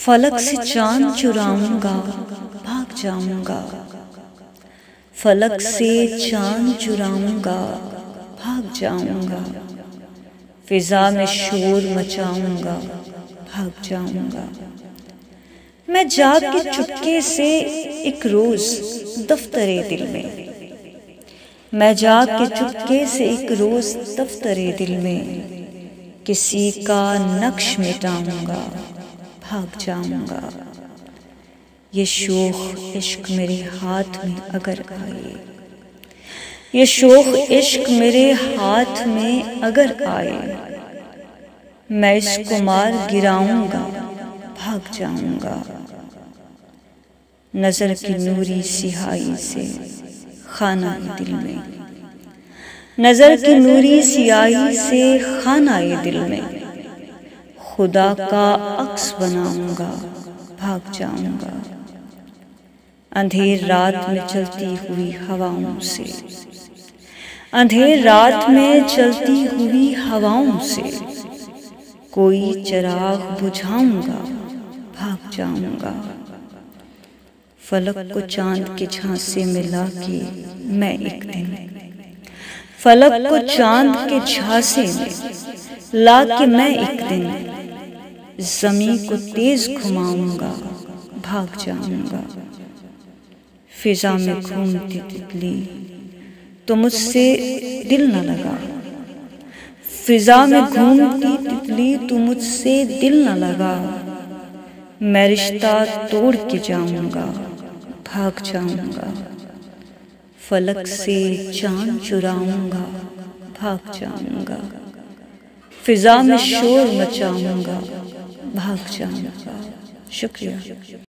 फलक से चांद चुराऊंगा, भाग जाऊंगा। फलक से चांद चुराऊंगा, भाग जाऊंगा। फिजा में शोर मचाऊंगा, भाग जाऊंगा। मैं जाग के चुपके से एक रोज दफ्तरे दिल में, मैं जाग के चुपके से एक रोज दफ्तरे दिल में किसी का नक्श मिटाऊंगा, भाग जाऊंगा। ये शोख इश्क मेरे हाथ में अगर आए, ये शोख इश्क मेरे हाथ में अगर आए, मैं इसको मार गिराऊंगा, भाग जाऊंगा। नजर की नूरी सिहाई से खानाए दिल में, नजर की नूरी सियाही से खानाए दिल में खुदा का अक्स बनाऊंगा, भाग जाऊंगा। अंधेर रात में चलती हुई हवाओं से, अंधेर रात में चलती हुई हवाओं से कोई चिराग बुझाऊंगा, भाग जाऊंगा। फलक को चांद के झांसे में लाके मैं एक दिन, फलक को चांद के झांसे में लाके मैं एक दिन ज़मीं को तेज घुमाऊंगा, भाग जाऊंगा। फिजा में घूमती तितली तो मुझसे दिल न लगा, फिजा में घूमती तितली तो मुझसे दिल न लगा। मैं रिश्ता तोड़ के जाऊंगा, भाग जाऊंगा। फलक से चांद चुराऊंगा, भाग जाऊंगा। फिजा में शोर मचाऊंगा, भाग जाऊंगा। शुक्रिया।